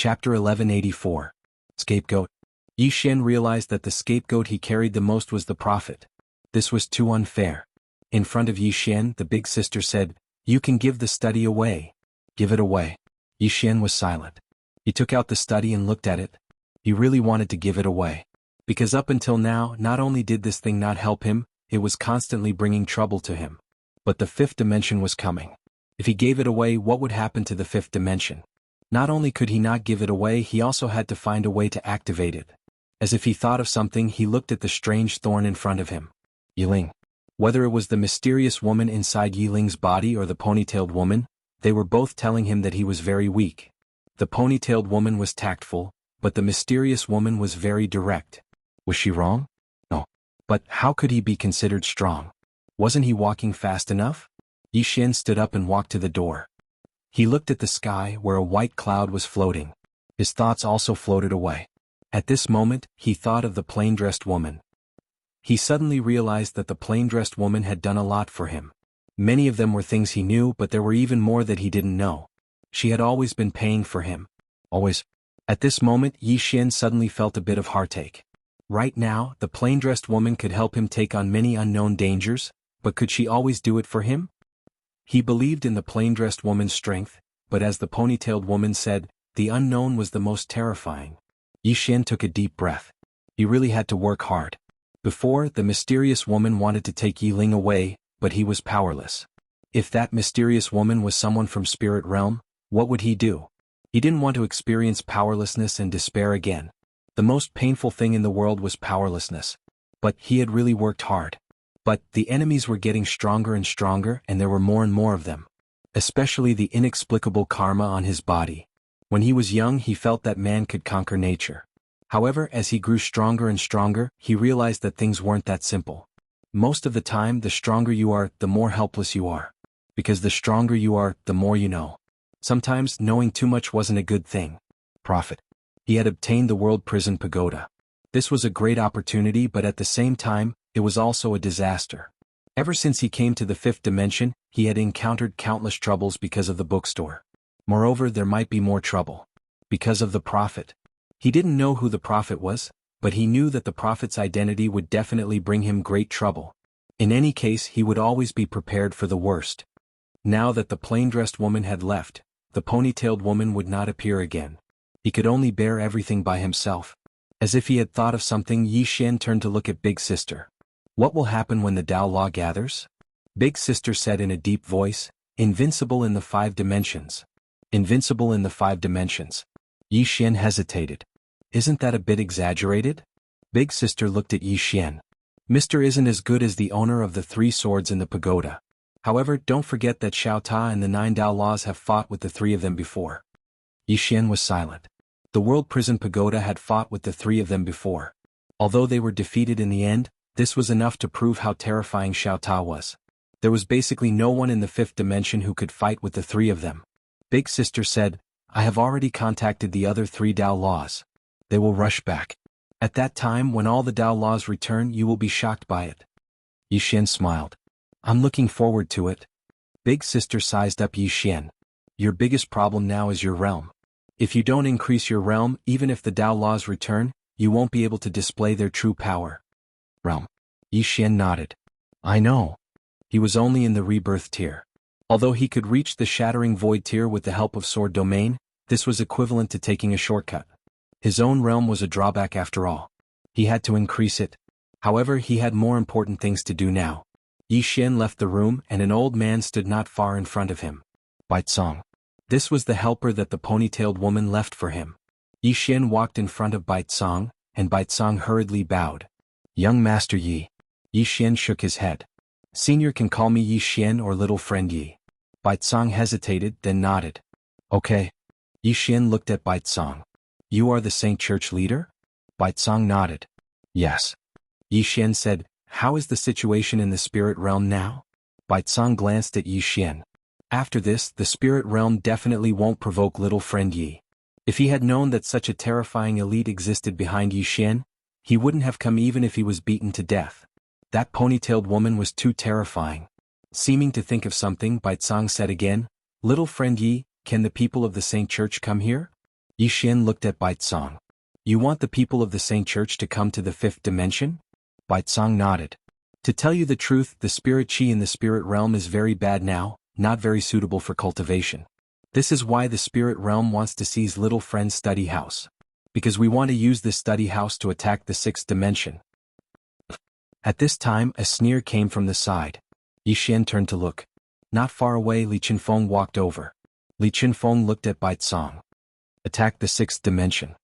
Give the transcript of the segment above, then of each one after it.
Chapter 1184. Scapegoat. Yi Xian realized that the scapegoat he carried the most was the prophet. This was too unfair. In front of Yi Xian, the big sister said, "You can give the study away." "Give it away." Yi Xian was silent. He took out the study and looked at it. He really wanted to give it away. Because up until now, not only did this thing not help him, it was constantly bringing trouble to him. But the fifth dimension was coming. If he gave it away, what would happen to the fifth dimension? Not only could he not give it away, he also had to find a way to activate it. As if he thought of something, he looked at the strange thorn in front of him. Yiling. Whether it was the mysterious woman inside Yiling's body or the ponytailed woman, they were both telling him that he was very weak. The ponytailed woman was tactful, but the mysterious woman was very direct. Was she wrong? No. But how could he be considered strong? Wasn't he walking fast enough? Yi Xian stood up and walked to the door. He looked at the sky where a white cloud was floating. His thoughts also floated away. At this moment, he thought of the plain-dressed woman. He suddenly realized that the plain-dressed woman had done a lot for him. Many of them were things he knew, but there were even more that he didn't know. She had always been paying for him. Always. At this moment, Yi Xian suddenly felt a bit of heartache. Right now, the plain-dressed woman could help him take on many unknown dangers, but could she always do it for him? He believed in the plain-dressed woman's strength, but as the ponytailed woman said, the unknown was the most terrifying. Yi Xian took a deep breath. He really had to work hard. Before, the mysterious woman wanted to take Yiling away, but he was powerless. If that mysterious woman was someone from spirit realm, what would he do? He didn't want to experience powerlessness and despair again. The most painful thing in the world was powerlessness. But he had really worked hard. But the enemies were getting stronger and stronger, and there were more and more of them. Especially the inexplicable karma on his body. When he was young, he felt that man could conquer nature. However, as he grew stronger and stronger, he realized that things weren't that simple. Most of the time, the stronger you are, the more helpless you are. Because the stronger you are, the more you know. Sometimes, knowing too much wasn't a good thing. Prophet. He had obtained the World Prison Pagoda. This was a great opportunity, but at the same time, it was also a disaster. Ever since he came to the fifth dimension, he had encountered countless troubles because of the bookstore. Moreover, there might be more trouble. Because of the prophet. He didn't know who the prophet was, but he knew that the prophet's identity would definitely bring him great trouble. In any case, he would always be prepared for the worst. Now that the plain-dressed woman had left, the ponytailed woman would not appear again. He could only bear everything by himself. As if he had thought of something, Yi Xian turned to look at Big Sister. What will happen when the Tao Law gathers? Big Sister said in a deep voice, "Invincible in the 5 dimensions. Invincible in the 5 dimensions. Yi Xian hesitated. Isn't that a bit exaggerated? Big Sister looked at Yi Xian. Mr. isn't as good as the owner of the 3 swords in the pagoda. However, don't forget that Xiao Ta and the 9 Tao Laws have fought with the 3 of them before. Yi Xian was silent. The World Prison Pagoda had fought with the 3 of them before. Although they were defeated in the end, this was enough to prove how terrifying Xiao Ta was. There was basically no one in the 5th dimension who could fight with the 3 of them. Big Sister said, "I have already contacted the other 3 Tao Laws. They will rush back. At that time, when all the Tao Laws return, you will be shocked by it." Yi Xian smiled. "I'm looking forward to it." Big Sister sized up Yi Xian. "Your biggest problem now is your realm. If you don't increase your realm, even if the Tao Laws return, you won't be able to display their true power." Realm. Yi Xian nodded. "I know." He was only in the rebirth tier. Although he could reach the shattering void tier with the help of sword domain, this was equivalent to taking a shortcut. His own realm was a drawback after all. He had to increase it. However, he had more important things to do now. Yi Xian left the room and an old man stood not far in front of him. Baizong. This was the helper that the ponytailed woman left for him. Yi Xian walked in front of Baizong, and Baizong hurriedly bowed. "Young Master Yi." Yi Xian shook his head. "Senior can call me Yi Xian or little friend Yi." Baizong hesitated, then nodded. "Okay." Yi Xian looked at Baizong. "You are the Saint Church leader?" Baizong nodded. "Yes." Yi Xian said, "How is the situation in the spirit realm now?" Baizong glanced at Yi Xian. After this, the spirit realm definitely won't provoke little friend Yi. If he had known that such a terrifying elite existed behind Yi Xian, he wouldn't have come even if he was beaten to death. That ponytailed woman was too terrifying. Seeming to think of something, Baizong said again, "Little friend Yi, can the people of the Saint Church come here?" Yi Xian looked at Baizong. You want the people of the Saint Church to come to the fifth dimension? Baizong nodded. To tell you the truth, the spirit chi in the spirit realm is very bad now, not very suitable for cultivation. This is why the spirit realm wants to seize little friend's study house. Because we want to use this study house to attack the sixth dimension. At this time, a sneer came from the side. Yi Xian turned to look. Not far away, Li Qinfeng walked over. Li Qinfeng looked at Baizong. Attack the sixth dimension.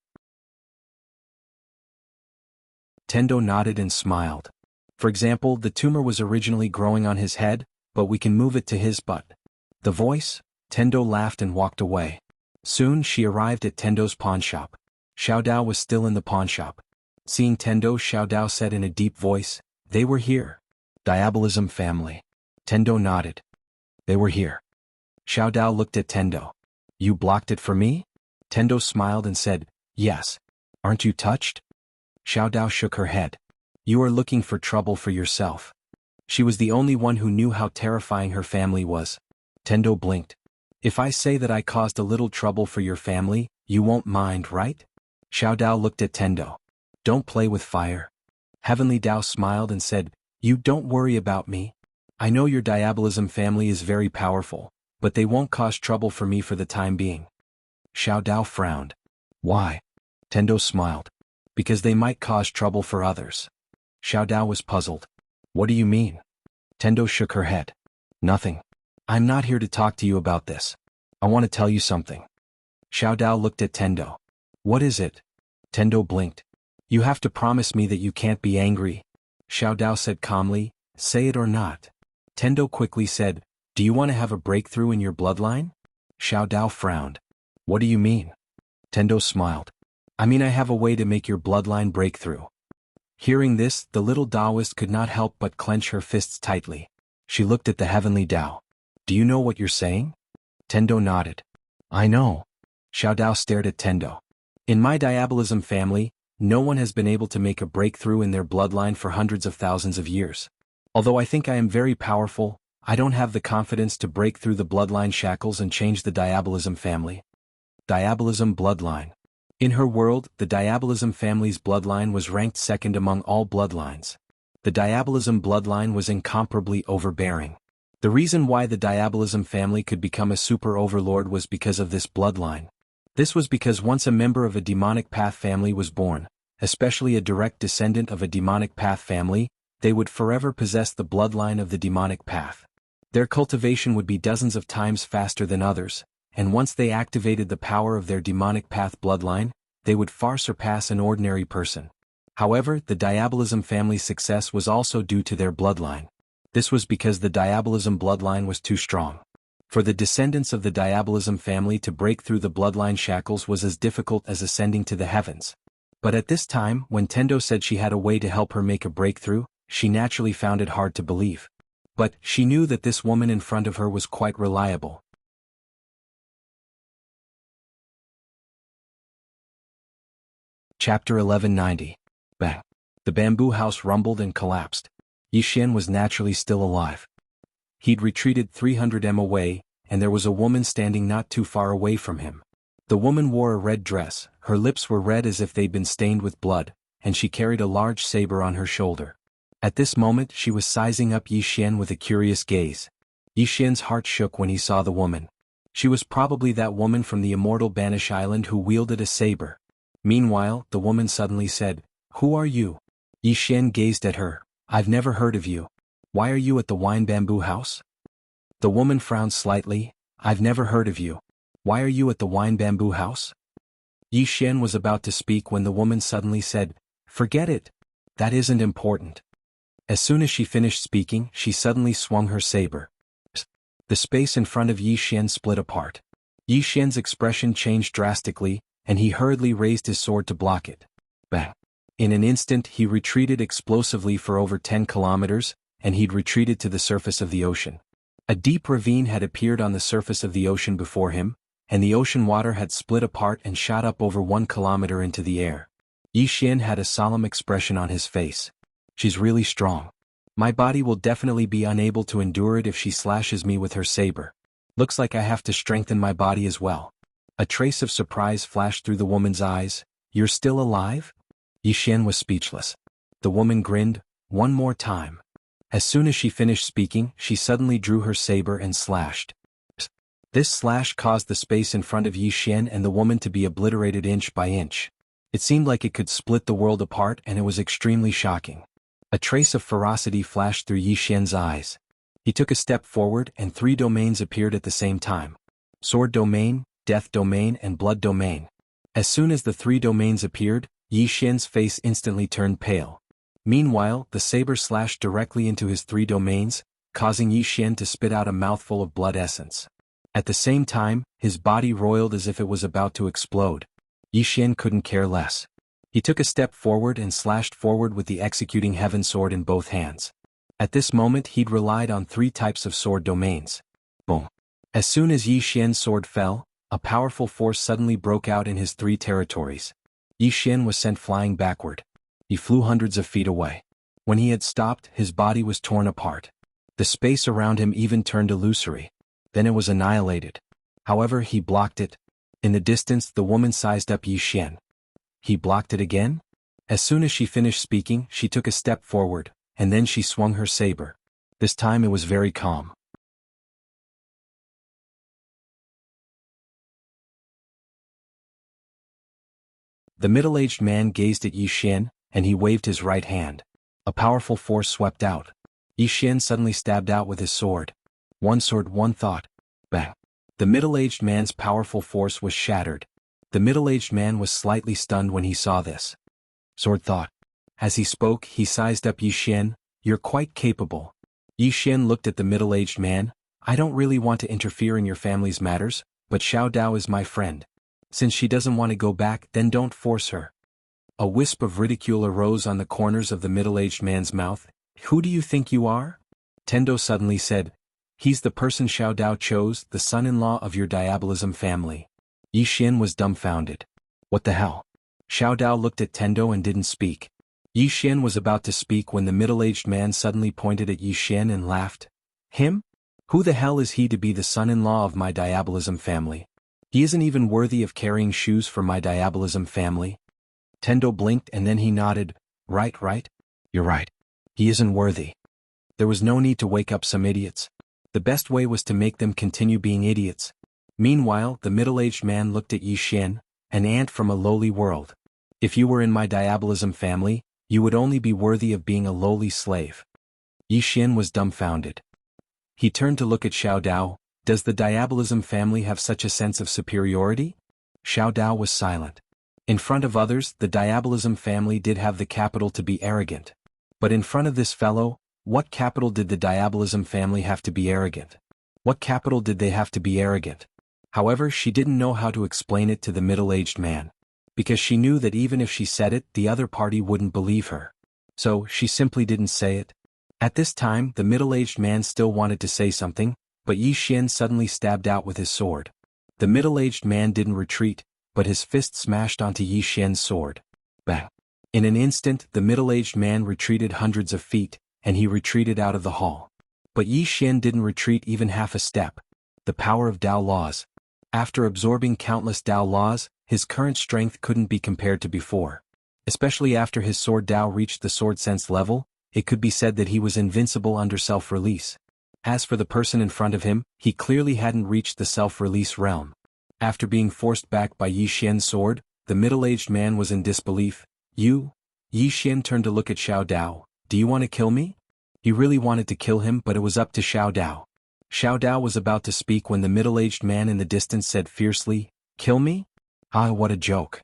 Tendo nodded and smiled. For example, the tumor was originally growing on his head, but we can move it to his butt. The voice? Tendo laughed and walked away. Soon she arrived at Tendo's pawnshop. Xiao Dao was still in the pawnshop. Seeing Tendo, Xiao Dao said in a deep voice, "They were here." Diabolism family. Tendo nodded. They were here. Xiao Dao looked at Tendo. You blocked it for me? Tendo smiled and said, yes. Aren't you touched? Xiao Dao shook her head. You are looking for trouble for yourself. She was the only one who knew how terrifying her family was. Tendo blinked. If I say that I caused a little trouble for your family, you won't mind, right? Xiao Dao looked at Tendo. Don't play with fire. Heavenly Dao smiled and said, you don't worry about me. I know your Diabolism family is very powerful, but they won't cause trouble for me for the time being. Xiao Dao frowned. Why? Tendo smiled. Because they might cause trouble for others. Xiao Dao was puzzled. What do you mean? Tendo shook her head. Nothing. I'm not here to talk to you about this. I want to tell you something. Xiao Dao looked at Tendo. What is it? Tendo blinked. You have to promise me that you can't be angry. Xiao Dao said calmly, say it or not. Tendo quickly said, do you want to have a breakthrough in your bloodline? Xiao Dao frowned. What do you mean? Tendo smiled. I mean I have a way to make your bloodline break through. Hearing this, the little Taoist could not help but clench her fists tightly. She looked at the heavenly Dao. Do you know what you're saying? Tendo nodded. I know. Xiao Dao stared at Tendo. In my Diabolism family, no one has been able to make a breakthrough in their bloodline for hundreds of thousands of years. Although I think I am very powerful, I don't have the confidence to break through the bloodline shackles and change the Diabolism family. Diabolism bloodline. In her world, the Diabolism family's bloodline was ranked second among all bloodlines. The Diabolism bloodline was incomparably overbearing. The reason why the Diabolism family could become a super overlord was because of this bloodline. This was because once a member of a demonic path family was born, especially a direct descendant of a demonic path family, they would forever possess the bloodline of the demonic path. Their cultivation would be dozens of times faster than others, and once they activated the power of their demonic path bloodline, they would far surpass an ordinary person. However, the Diabolism family's success was also due to their bloodline. This was because the Diabolism bloodline was too strong. For the descendants of the Diabolism family to break through the bloodline shackles was as difficult as ascending to the heavens. But at this time, when Tendo said she had a way to help her make a breakthrough, she naturally found it hard to believe. But she knew that this woman in front of her was quite reliable. Chapter 1190. Bang. The bamboo house rumbled and collapsed. Yi Xian was naturally still alive. He'd retreated 300 m away, and there was a woman standing not too far away from him. The woman wore a red dress, her lips were red as if they'd been stained with blood, and she carried a large saber on her shoulder. At this moment she was sizing up Yi Xian with a curious gaze. Yi Xian's heart shook when he saw the woman. She was probably that woman from the immortal Banish Island who wielded a saber. Meanwhile, the woman suddenly said, Who are you? Yi Xian gazed at her. I've never heard of you. Why are you at the wine bamboo house? The woman frowned slightly. I've never heard of you. Why are you at the wine bamboo house? Yi Xian was about to speak when the woman suddenly said, Forget it. That isn't important. As soon as she finished speaking, she suddenly swung her saber. The space in front of Yi Xian split apart. Yi Xian's expression changed drastically, and he hurriedly raised his sword to block it. Bang. In an instant he retreated explosively for over 10 kilometers, and he'd retreated to the surface of the ocean. A deep ravine had appeared on the surface of the ocean before him, and the ocean water had split apart and shot up over 1 kilometer into the air. Yi Xian had a solemn expression on his face. She's really strong. My body will definitely be unable to endure it if she slashes me with her saber. Looks like I have to strengthen my body as well. A trace of surprise flashed through the woman's eyes. "You're still alive?" Yi Xian was speechless. The woman grinned, "One more time." As soon as she finished speaking, she suddenly drew her saber and slashed. This slash caused the space in front of Yi Xian and the woman to be obliterated inch by inch. It seemed like it could split the world apart, and it was extremely shocking. A trace of ferocity flashed through Yi Xian's eyes. He took a step forward and 3 domains appeared at the same time. Sword domain, death domain and blood domain. As soon as the 3 domains appeared, Yi Xian's face instantly turned pale. Meanwhile, the saber slashed directly into his 3 domains, causing Yi Xian to spit out a mouthful of blood essence. At the same time, his body roiled as if it was about to explode. Yi Xian couldn't care less. He took a step forward and slashed forward with the executing heaven sword in both hands. At this moment he'd relied on 3 types of sword domains. Boom. As soon as Yi Xian's sword fell, a powerful force suddenly broke out in his 3 territories. Yi Xian was sent flying backward. He flew hundreds of feet away. When he had stopped, his body was torn apart. The space around him even turned illusory. Then it was annihilated. However, he blocked it. In the distance, the woman sized up Yi Xian. He blocked it again? As soon as she finished speaking, she took a step forward, and then she swung her saber. This time it was very calm. The middle-aged man gazed at Yi Xian, and he waved his right hand. A powerful force swept out. Yi Xian suddenly stabbed out with his sword. One sword, one thought. Bang. The middle-aged man's powerful force was shattered. The middle-aged man was slightly stunned when he saw this. Sword thought. As he spoke, he sized up Yi Xian. "You're quite capable." Yi Xian looked at the middle-aged man. "I don't really want to interfere in your family's matters, but Xiao Dao is my friend. Since she doesn't want to go back, then don't force her." A wisp of ridicule arose on the corners of the middle-aged man's mouth. "Who do you think you are?" Tendo suddenly said. "He's the person Xiao Dao chose, the son-in-law of your diabolism family." Yi Xian was dumbfounded. What the hell? Xiao Dao looked at Tendo and didn't speak. Yi Xian was about to speak when the middle-aged man suddenly pointed at Yi Xian and laughed. "Him? Who the hell is he to be the son-in-law of my diabolism family? He isn't even worthy of carrying shoes for my diabolism family." Tendo blinked and then he nodded. Right. You're right. He isn't worthy." There was no need to wake up some idiots. The best way was to make them continue being idiots. Meanwhile, the middle-aged man looked at Yi Xian, an ant from a lowly world. "If you were in my diabolism family, you would only be worthy of being a lowly slave." Yi Xian was dumbfounded. He turned to look at Xiao Dao. "Does the diabolism family have such a sense of superiority?" Xiao Dao was silent. In front of others, the diabolism family did have the capital to be arrogant. But in front of this fellow, what capital did the diabolism family have to be arrogant? What capital did they have to be arrogant? However, she didn't know how to explain it to the middle-aged man. Because she knew that even if she said it, the other party wouldn't believe her. So, she simply didn't say it. At this time, the middle-aged man still wanted to say something, but Yi Xian suddenly stabbed out with his sword. The middle-aged man didn't retreat, but his fist smashed onto Yi Xian's sword. Bang. In an instant, the middle-aged man retreated hundreds of feet, and he retreated out of the hall. But Yi Xian didn't retreat even half a step. The power of Dao laws. After absorbing countless Dao laws, his current strength couldn't be compared to before. Especially after his sword Dao reached the sword sense level, it could be said that he was invincible under self-release. As for the person in front of him, he clearly hadn't reached the self-release realm. After being forced back by Yi Xian's sword, the middle-aged man was in disbelief. "You?" Yi Xian turned to look at Xiao Dao. "Do you want to kill me?" He really wanted to kill him, but it was up to Xiao Dao. Xiao Dao was about to speak when the middle-aged man in the distance said fiercely, "Kill me? Ah, what a joke."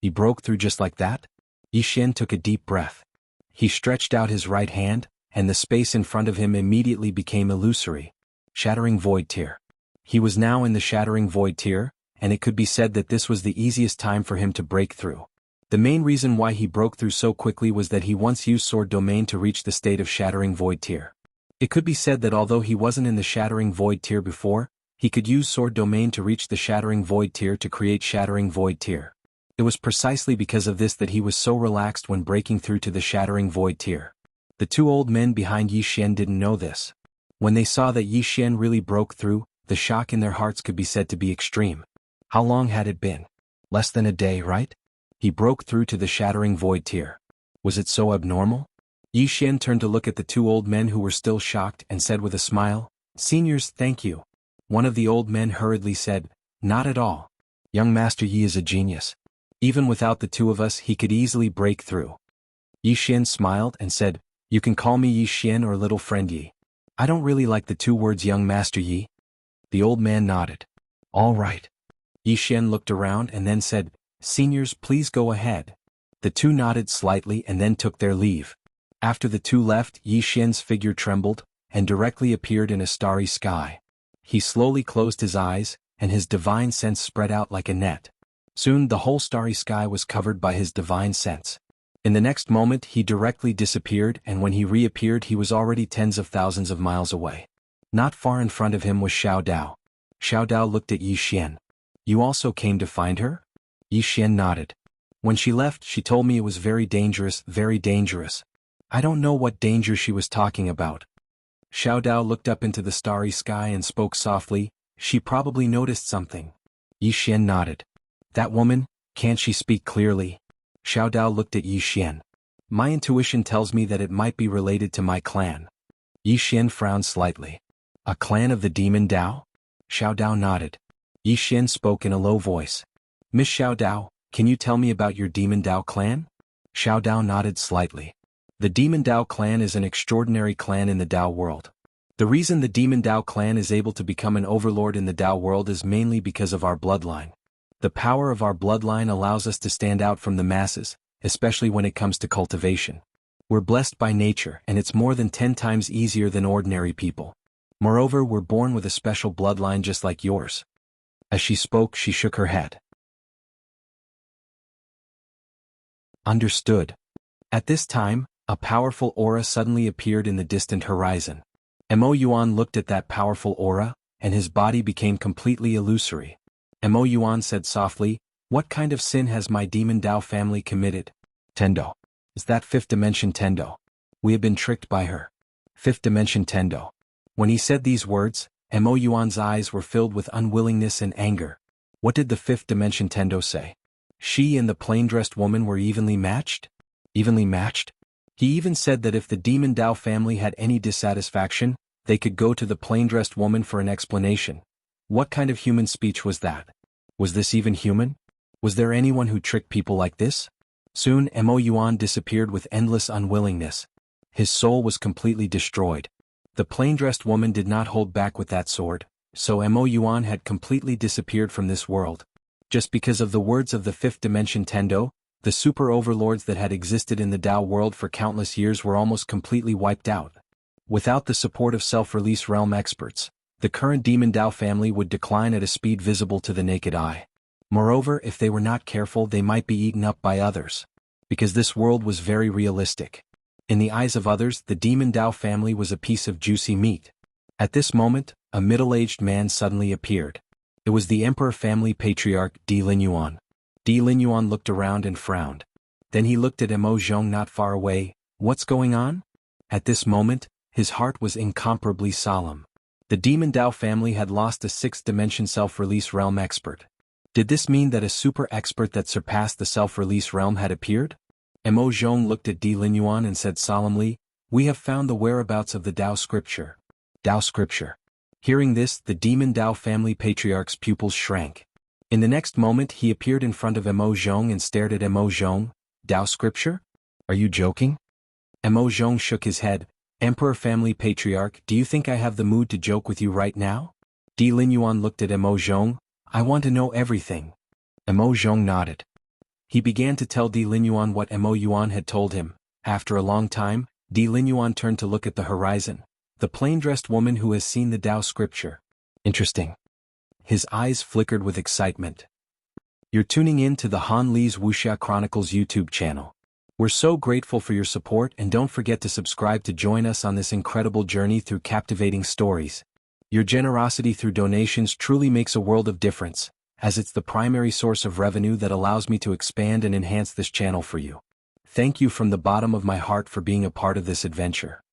He broke through just like that? Yi Xian took a deep breath. He stretched out his right hand, and the space in front of him immediately became illusory. Shattering Void Tier. He was now in the Shattering Void Tier, and it could be said that this was the easiest time for him to break through. The main reason why he broke through so quickly was that he once used Sword Domain to reach the state of Shattering Void Tier. It could be said that although he wasn't in the Shattering Void Tier before, he could use Sword Domain to reach the Shattering Void Tier to create Shattering Void Tier. It was precisely because of this that he was so relaxed when breaking through to the Shattering Void Tier. The two old men behind Yi Xian didn't know this. When they saw that Yi Xian really broke through, the shock in their hearts could be said to be extreme. How long had it been? Less than a day, right? He broke through to the shattering void tier. Was it so abnormal? Yi Xian turned to look at the two old men who were still shocked and said with a smile, "Seniors, thank you." One of the old men hurriedly said, "Not at all. Young Master Yi is a genius. Even without the two of us, he could easily break through." Yi Xian smiled and said, "You can call me Yi Xian or little friend Yi. I don't really like the two words young Master Yi." The old man nodded. "All right." Yi Xian looked around and then said, "Seniors, please go ahead." The two nodded slightly and then took their leave. After the two left, Yi Xian's figure trembled and directly appeared in a starry sky. He slowly closed his eyes, and his divine sense spread out like a net. Soon the whole starry sky was covered by his divine sense. In the next moment he directly disappeared, and when he reappeared he was already tens of thousands of miles away. Not far in front of him was Xiao Dao. Xiao Dao looked at Yi Xian. "You also came to find her?" Yi Xian nodded. "When she left, she told me it was very dangerous, very dangerous. I don't know what danger she was talking about." Xiao Dao looked up into the starry sky and spoke softly, "She probably noticed something." Yi Xian nodded. "That woman, can't she speak clearly?" Xiao Dao looked at Yi Xian. "My intuition tells me that it might be related to my clan." Yi Xian frowned slightly. "A clan of the demon Dao?" Xiao Dao nodded. Yi Xian spoke in a low voice. "Miss Xiao Dao, can you tell me about your demon Dao clan?" Xiao Dao nodded slightly. The Demon Dao clan is an extraordinary clan in the Dao world. The reason the Demon Dao clan is able to become an overlord in the Dao world is mainly because of our bloodline. The power of our bloodline allows us to stand out from the masses, especially when it comes to cultivation. We're blessed by nature, and it's more than 10 times easier than ordinary people. Moreover, we're born with a special bloodline just like yours. As she spoke, she shook her head. Understood. At this time, a powerful aura suddenly appeared in the distant horizon. Mo Yuan looked at that powerful aura, and his body became completely illusory. Mo Yuan said softly, "What kind of sin has my demon Dao family committed?" "Tendo. Is that fifth dimension Tendo? We have been tricked by her." Fifth dimension Tendo. When he said these words, Mo Yuan's eyes were filled with unwillingness and anger. What did the fifth dimension Tendo say? She and the plain-dressed woman were evenly matched? Evenly matched? He even said that if the Demon Dao family had any dissatisfaction, they could go to the plain-dressed woman for an explanation. What kind of human speech was that? Was this even human? Was there anyone who tricked people like this? Soon Mo Yuan disappeared with endless unwillingness. His soul was completely destroyed. The plain-dressed woman did not hold back with that sword, so Mo Yuan had completely disappeared from this world. Just because of the words of the fifth dimension Tendo, the super overlords that had existed in the Dao world for countless years were almost completely wiped out. Without the support of self-release realm experts, the current Demon Dao family would decline at a speed visible to the naked eye. Moreover, if they were not careful, they might be eaten up by others. Because this world was very realistic. In the eyes of others, the Demon Dao family was a piece of juicy meat. At this moment, a middle-aged man suddenly appeared. It was the Emperor family patriarch Di Linyuan. Di Linyuan looked around and frowned. Then he looked at Mo Zhong not far away. "What's going on?" At this moment, his heart was incomparably solemn. The Demon Dao family had lost a sixth-dimension self-release realm expert. Did this mean that a super expert that surpassed the self-release realm had appeared? Mo Zhong looked at Di Linyuan and said solemnly, "We have found the whereabouts of the Dao scripture." Dao scripture. Hearing this, the Demon Dao family patriarch's pupils shrank. In the next moment he appeared in front of Mo Zhong and stared at Mo Zhong. "Dao scripture? Are you joking?" Mo Zhong shook his head. "Emperor family patriarch, do you think I have the mood to joke with you right now?" Di Linyuan looked at Mo Zhong. "I want to know everything." Mo Zhong nodded. He began to tell Di Linyuan what Mo Yuan had told him. After a long time, Di Linyuan turned to look at the horizon. "The plain-dressed woman who has seen the Dao scripture. Interesting." His eyes flickered with excitement. You're tuning in to the Han Li's Wuxia Chronicles YouTube channel. We're so grateful for your support, and don't forget to subscribe to join us on this incredible journey through captivating stories. Your generosity through donations truly makes a world of difference, as it's the primary source of revenue that allows me to expand and enhance this channel for you. Thank you from the bottom of my heart for being a part of this adventure.